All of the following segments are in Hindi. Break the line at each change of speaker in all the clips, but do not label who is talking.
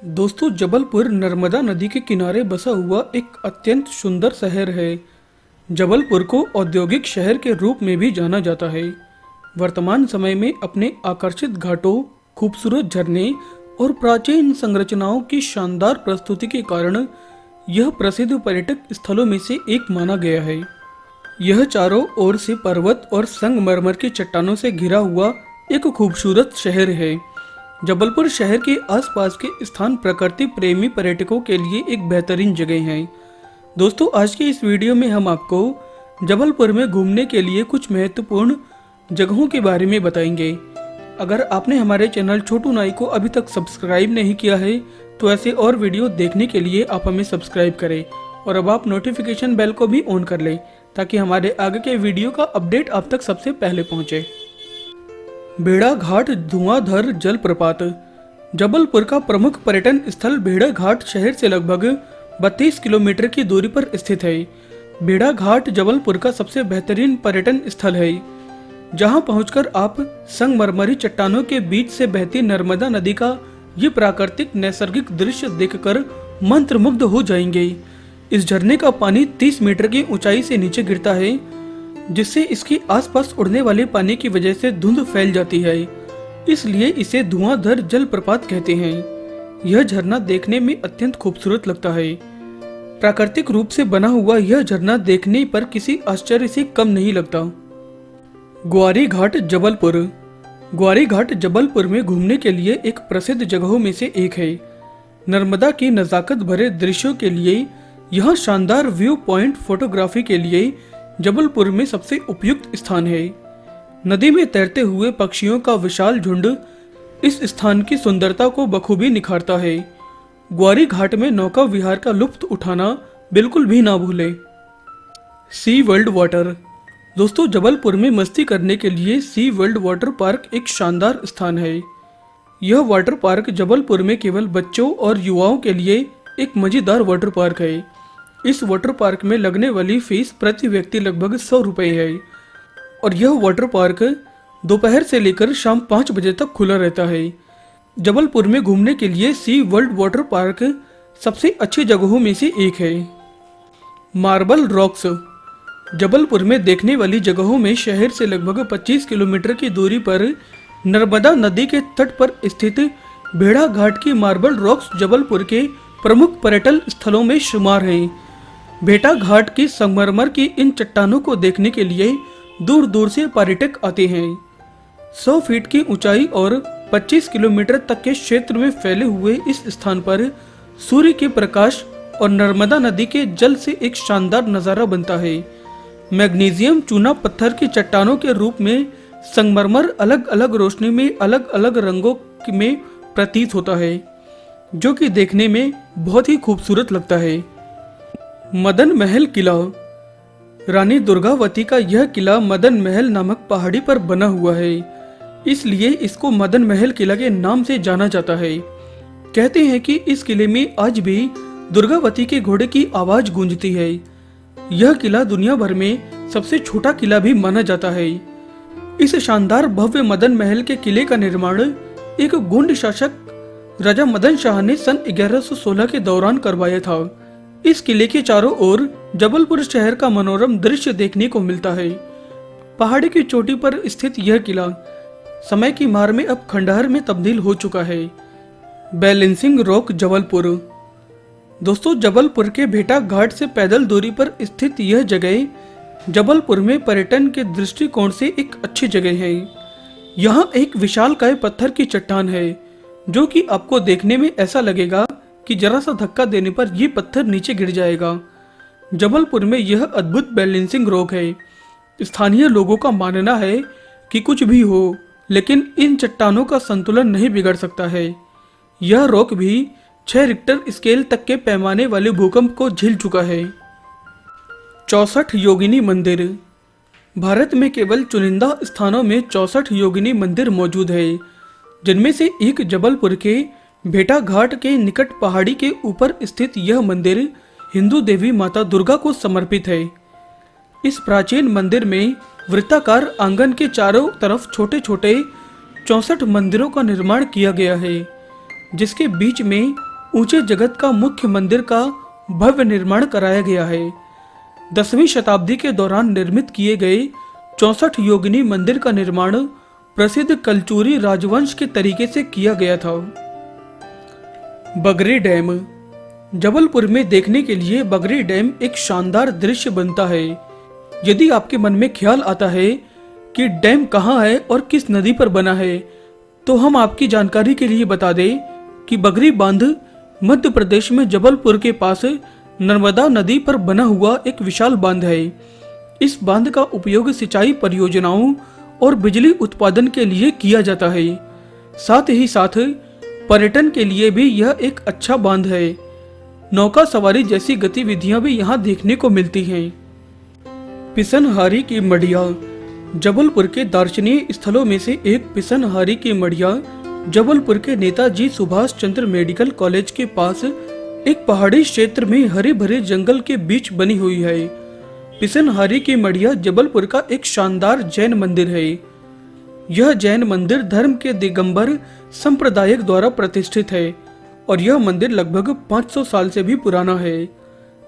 दोस्तों, जबलपुर नर्मदा नदी के किनारे बसा हुआ एक अत्यंत सुंदर शहर है। जबलपुर को औद्योगिक शहर के रूप में भी जाना जाता है। वर्तमान समय में अपने आकर्षित घाटों, खूबसूरत झरने और प्राचीन संरचनाओं की शानदार प्रस्तुति के कारण यह प्रसिद्ध पर्यटक स्थलों में से एक माना गया है। यह चारों ओर से पर्वत और संगमरमर की चट्टानों से घिरा हुआ एक खूबसूरत शहर है। जबलपुर शहर के आसपास के स्थान प्रकृति प्रेमी पर्यटकों के लिए एक बेहतरीन जगह है। दोस्तों, आज की इस वीडियो में हम आपको जबलपुर में घूमने के लिए कुछ महत्वपूर्ण जगहों के बारे में बताएंगे। अगर आपने हमारे चैनल छोटू नाई को अभी तक सब्सक्राइब नहीं किया है तो ऐसे और वीडियो देखने के लिए आप हमें सब्सक्राइब करें और अब आप नोटिफिकेशन बेल को भी ऑन कर लें ताकि हमारे आगे के वीडियो का अपडेट आप तक सबसे पहले पहुंचे। भेड़ाघाट धुआंधार जलप्रपात। जबलपुर का प्रमुख पर्यटन स्थल भेड़ाघाट शहर से लगभग 32 किलोमीटर की दूरी पर स्थित है। भेड़ाघाट जबलपुर का सबसे बेहतरीन पर्यटन स्थल है, जहां पहुंचकर आप संगमरमरी चट्टानों के बीच से बहती नर्मदा नदी का ये प्राकृतिक नैसर्गिक दृश्य देखकर मंत्रमुग्ध हो जाएंगे। इस झरने का पानी 30 मीटर की ऊंचाई से नीचे गिरता है, जिससे इसके आसपास उड़ने वाले पानी की वजह से धुंध फैल जाती है, इसलिए इसे धुआंधार जलप्रपात कहते हैं। यह झरना देखने में अत्यंत खूबसूरत लगता है। प्राकृतिक रूप से बना हुआ यह झरना देखने पर किसी आश्चर्य से कम नहीं लगता। ग्वारी घाट जबलपुर। ग्वारी घाट जबलपुर में घूमने के लिए एक प्रसिद्ध जगहों में से एक है। नर्मदा की नजाकत भरे दृश्यों के लिए यह शानदार व्यू पॉइंट फोटोग्राफी के लिए जबलपुर में सबसे उपयुक्त स्थान है। नदी में तैरते हुए पक्षियों का विशाल झुंड इस स्थान की सुंदरता को बखूबी निखारता है। ग्वारी घाट में नौका विहार का लुत्फ उठाना बिल्कुल भी ना भूलें। सी वर्ल्ड वाटर। दोस्तों, जबलपुर में मस्ती करने के लिए सी वर्ल्ड वाटर पार्क एक शानदार स्थान है। यह वाटर पार्क जबलपुर में केवल बच्चों और युवाओं के लिए एक मजेदार वाटर पार्क है। इस वाटर पार्क में लगने वाली फीस प्रति व्यक्ति लगभग 100 रुपये है और यह वाटर पार्क दोपहर से लेकर शाम 5 बजे तक खुला रहता है। जबलपुर में घूमने के लिए सी वर्ल्ड वाटर पार्क सबसे अच्छी जगहों में से एक है। Marble rocks. जबलपुर में देखने वाली जगहों में शहर से लगभग 25 किलोमीटर की दूरी पर नर्मदा नदी के तट पर स्थित भेड़ाघाट की मार्बल रॉक्स जबलपुर के प्रमुख पर्यटन स्थलों में शुमार हैं। भेड़ाघाट की संगमरमर की इन चट्टानों को देखने के लिए दूर दूर से पर्यटक आते हैं। 100 फीट की ऊंचाई और 25 किलोमीटर तक के क्षेत्र में फैले हुए इस स्थान पर सूर्य के प्रकाश और नर्मदा नदी के जल से एक शानदार नज़ारा बनता है। मैग्नीशियम चूना पत्थर की चट्टानों के रूप में संगमरमर अलग अलग रोशनी में अलग अलग रंगों में प्रतीत होता है, जो कि देखने में बहुत ही खूबसूरत लगता है। मदन महल किला। रानी दुर्गावती का यह किला मदन महल नामक पहाड़ी पर बना हुआ है, इसलिए इसको मदन महल किला के नाम से जाना जाता है। कहते हैं कि इस किले में आज भी दुर्गावती के घोड़े की आवाज गूंजती है। यह किला दुनिया भर में सबसे छोटा किला भी माना जाता है। इस शानदार भव्य मदन महल के किले का निर्माण एक गोंड शासक राजा मदन शाह ने सन 1116 के दौरान करवाया था। इस किले के चारों ओर जबलपुर शहर का मनोरम दृश्य देखने को मिलता है। पहाड़ी की चोटी पर स्थित यह किला समय की मार में अब खंडहर में तब्दील हो चुका है। Balancing rock Jabalpur. दोस्तों, जबलपुर के भेड़ाघाट से पैदल दूरी पर स्थित यह जगह जबलपुर में पर्यटन के दृष्टिकोण से एक अच्छी जगह है। यहाँ एक विशालकाय पत्थर की चट्टान है, जो कि आपको देखने में ऐसा लगेगा कि जरा सा धक्का देने पर यह पत्थर नीचे गिर जाएगा। जबलपुर में यह अद्भुत बैलेंसिंग रॉक है। स्थानीय लोगों का मानना है कि कुछ भी हो, लेकिन इन चट्टानों का संतुलन नहीं बिगड़ सकता है। यह रॉक भी 6 रिक्टर स्केल तक के पैमाने वाले भूकंप को झेल चुका है। 64 योगिनी मंदिर। भारत में केवल चुनिंदा स्थानों में 64 योगिनी मंदिर मौजूद है, जिनमें से एक जबलपुर के भेड़ाघाट के निकट पहाड़ी के ऊपर स्थित यह मंदिर हिंदू देवी माता दुर्गा को समर्पित है। इस प्राचीन मंदिर में वृत्ताकार आंगन के चारों तरफ छोटे छोटे 64 मंदिरों का निर्माण किया गया है, जिसके बीच में ऊंचे जगत का मुख्य मंदिर का भव्य निर्माण कराया गया है। 10वीं शताब्दी के दौरान निर्मित किए गए 64 योगिनी मंदिर का निर्माण प्रसिद्ध कलचुरी राजवंश के तरीके से किया गया था। बगरी डैम। जबलपुर में देखने के लिए बगरी डैम एक शानदार दृश्य बनता है। यदि आपके मन में ख्याल आता है कि डैम कहाँ है और किस नदी पर बना है, तो हम आपकी जानकारी के लिए बता दें कि बगरी बांध मध्य प्रदेश में जबलपुर के पास नर्मदा नदी पर बना हुआ एक विशाल बांध है। इस बांध का उपयोग सिंचाई परियोजनाओं और बिजली उत्पादन के लिए किया जाता है। साथ ही साथ पर्यटन के लिए भी यह एक अच्छा बांध है। नौका सवारी जैसी गतिविधियां भी यहाँ देखने को मिलती हैं। पिसनहारी की मढ़िया। जबलपुर के दार्शनिक स्थलों में से एक पिसनहारी की मढ़िया जबलपुर के नेताजी सुभाष चंद्र मेडिकल कॉलेज के पास एक पहाड़ी क्षेत्र में हरे भरे जंगल के बीच बनी हुई है। पिसनहारी की मढ़िया जबलपुर का एक शानदार जैन मंदिर है। यह जैन मंदिर धर्म के दिगंबर संप्रदाय द्वारा प्रतिष्ठित है और यह मंदिर लगभग 500 साल से भी पुराना है।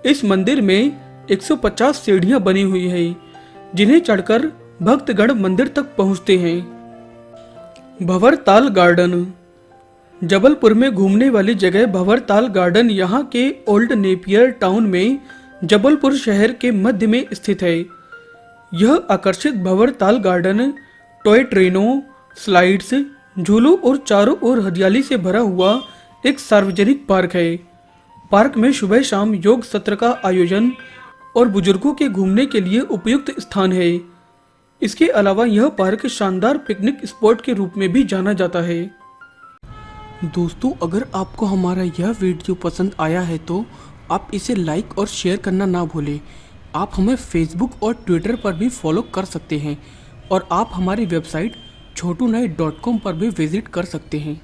इस मंदिर में 150 सीढ़ियां बनी हुई है, जिन्हें चढ़कर भक्तगण मंदिर तक पहुंचते हैं। भंवरताल गार्डन। जबलपुर में घूमने वाली जगह भंवरताल गार्डन यहाँ के ओल्ड नेपियर टाउन में जबलपुर शहर के मध्य में स्थित है। यह आकर्षित भंवरताल गार्डन टॉय ट्रेनों, स्लाइड्स, झूलों और चारों ओर हरियाली से भरा हुआ एक सार्वजनिक पार्क है। पार्क में सुबह शाम योग सत्र का आयोजन और बुजुर्गों के घूमने के लिए उपयुक्त स्थान है। इसके अलावा यह पार्क शानदार पिकनिक स्पॉट के रूप में भी जाना जाता है। दोस्तों, अगर आपको हमारा यह वीडियो पसंद आया है तो आप इसे लाइक और शेयर करना ना भूलें। आप हमें फेसबुक और ट्विटर पर भी फॉलो कर सकते हैं और आप हमारी वेबसाइट chotunai.com पर भी विजिट कर सकते हैं।